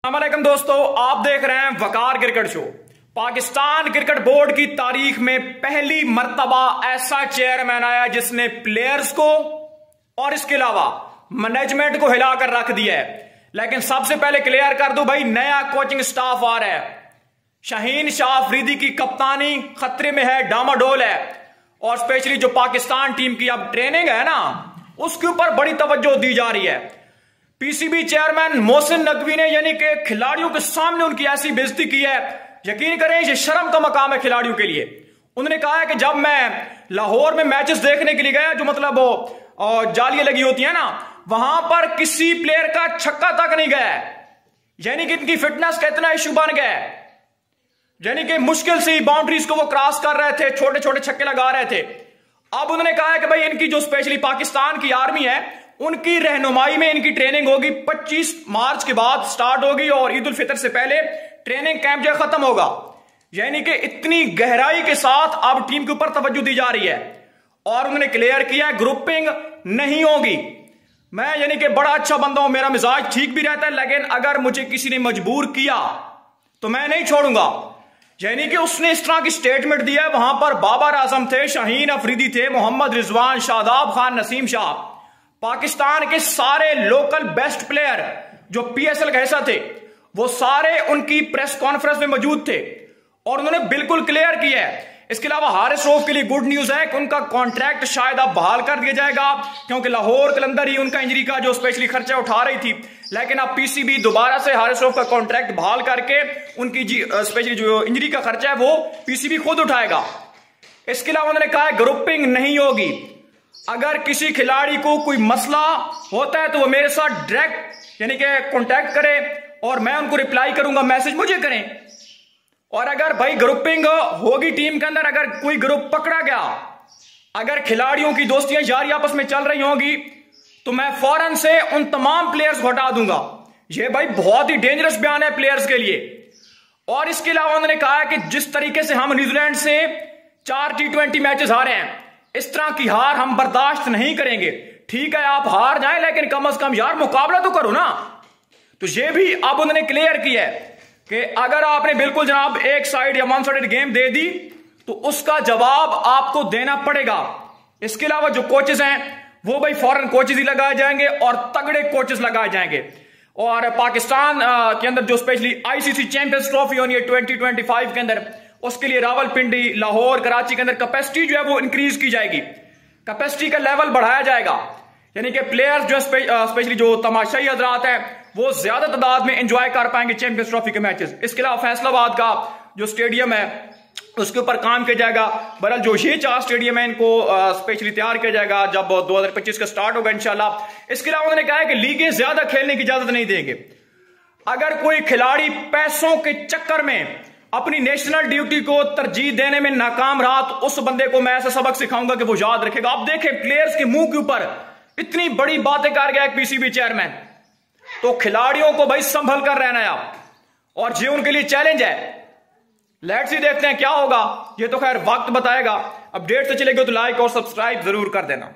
अस्सलामुअलैकुम दोस्तों, आप देख रहे हैं Waqar cricket show. Pakistan cricket board की तारीख में पहली मर्तबा ऐसा चेयरमैन आया जिसने प्लेयर्स को और इसके अलावा मैनेजमेंट को हिलाकर रख दिया है। लेकिन सबसे पहले क्लियर कर दूं भाई, नया कोचिंग स्टाफ आ रहा है। शाहीन शाह अफरीदी की कप्तानी खतरे में है, डामाडोल है। और स्पेशली जो पाकिस्तान टीम की अब ट्रेनिंग है ना, उसके ऊपर बड़ी तवज्जो दी जा रही है। पीसीबी चेयरमैन मोहसिन नकवी ने यानी कि खिलाड़ियों के सामने उनकी ऐसी बेइज्जती की है, यकीन करें ये शर्म का मकाम है खिलाड़ियों के लिए। उन्होंने कहा है कि जब मैं लाहौर में मैचेस देखने के लिए गया, जो मतलब जालियां लगी होती है ना, वहां पर किसी प्लेयर का छक्का तक नहीं गया। यानी कि इनकी फिटनेस का इतना इशू बन गया है, यानी कि मुश्किल से बाउंड्रीज को वो क्रॉस कर रहे थे, छोटे छोटे छक्के लगा रहे थे। अब उन्होंने कहा है कि भाई इनकी जो स्पेशली पाकिस्तान की आर्मी है, उनकी रहनुमाई में इनकी ट्रेनिंग होगी। 25 मार्च के बाद स्टार्ट होगी और ईद उल फितर से पहले ट्रेनिंग कैंप जो खत्म होगा। यानी कि इतनी गहराई के साथ अब टीम के ऊपर तवज्जो दी जा रही है। और उन्होंने क्लियर किया है ग्रुपिंग नहीं होगी। मैं यानी कि बड़ा अच्छा बंदा हूं, मेरा मिजाज ठीक भी रहता है, लेकिन अगर मुझे किसी ने मजबूर किया तो मैं नहीं छोड़ूंगा। यानी कि उसने इस तरह की स्टेटमेंट दिया। वहां पर बाबर आजम थे, शाहीन अफरीदी थे, मोहम्मद रिजवान, शादाब खान, नसीम शाह, पाकिस्तान के सारे लोकल बेस्ट प्लेयर जो पीएसएल का हिस्सा थे, वो सारे उनकी प्रेस कॉन्फ्रेंस में मौजूद थे और उन्होंने बिल्कुल क्लियर किया है। इसके अलावा हारिस रऊफ के लिए गुड न्यूज है कि उनका कॉन्ट्रैक्ट शायद अब बहाल कर दिया जाएगा, क्योंकि लाहौर के अंदर ही उनका इंजरी का जो स्पेशली खर्चा उठा रही थी। लेकिन अब पीसीबी दोबारा से हारिस रऊफ का कॉन्ट्रैक्ट बहाल करके उनकी स्पेशली जो इंजरी का खर्चा है वो पीसीबी खुद उठाएगा। इसके अलावा उन्होंने कहा है ग्रुपिंग नहीं होगी। अगर किसी खिलाड़ी को कोई मसला होता है तो वो मेरे साथ डायरेक्ट यानी कि कांटेक्ट करे और मैं उनको रिप्लाई करूंगा, मैसेज मुझे करें। और अगर भाई ग्रुपिंग होगी टीम के अंदर, अगर कोई ग्रुप पकड़ा गया, अगर खिलाड़ियों की दोस्तियां जारी आपस में चल रही होंगी, तो मैं फौरन से उन तमाम प्लेयर्स को हटा दूंगा। यह भाई बहुत ही डेंजरस बयान है प्लेयर्स के लिए। और इसके अलावा उन्होंने कहा है कि जिस तरीके से हम न्यूजीलैंड से 4 T20 मैचेस हारे हैं, इस तरह की हार हम बर्दाश्त नहीं करेंगे। ठीक है आप हार जाएं, लेकिन कम से कम यार मुकाबला तो करो ना। तो ये भी अब उन्होंने क्लियर किया है कि अगर आपने बिल्कुल जनाब एक साइड या वन साइडेड गेम दे दी तो उसका जवाब आपको देना पड़ेगा। इसके अलावा जो कोचेस हैं वो भाई फॉरेन कोचेस ही लगाए जाएंगे और तगड़े कोचेस लगाए जाएंगे। और पाकिस्तान के अंदर जो स्पेशली आईसीसी चैंपियंस ट्रॉफी होनी है 2025 के अंदर, उसके लिए रावलपिंडी, लाहौर, कराची के अंदर कैपेसिटी जो है वो इंक्रीज की जाएगी, कैपेसिटी का लेवल बढ़ाया जाएगा। यानी कि प्लेयर्स जो स्पेशली जो तमाशाई हजरात हैं वो ज्यादा तादाद में एंजॉय कर पाएंगे चैंपियंस ट्रॉफी के मैचेस। इसके अलावा फैसलाबाद का जो स्टेडियम है उसके ऊपर काम किया जाएगा। बहरहाल जो ये 4 स्टेडियम है इनको स्पेशली तैयार किया जाएगा जब 2025 का स्टार्ट होगा इंशाल्लाह। इसके अलावा उन्होंने कहा है कि लीगें ज्यादा खेलने की इजाजत नहीं देंगे। अगर कोई खिलाड़ी पैसों के चक्कर में अपनी नेशनल ड्यूटी को तरजीह देने में नाकाम रहा तो उस बंदे को मैं ऐसा सबक सिखाऊंगा कि वो याद रखेगा। आप देखें प्लेयर्स के मुंह के ऊपर इतनी बड़ी बातें कर गया एक पीसीबी चेयरमैन, तो खिलाड़ियों को भाई संभल कर रहना है आप, और ये उनके लिए चैलेंज है। लेट्स सी देखते हैं क्या होगा, ये तो खैर वक्त बताएगा। अपडेट तो चलेगी तो लाइक और सब्सक्राइब जरूर कर देना।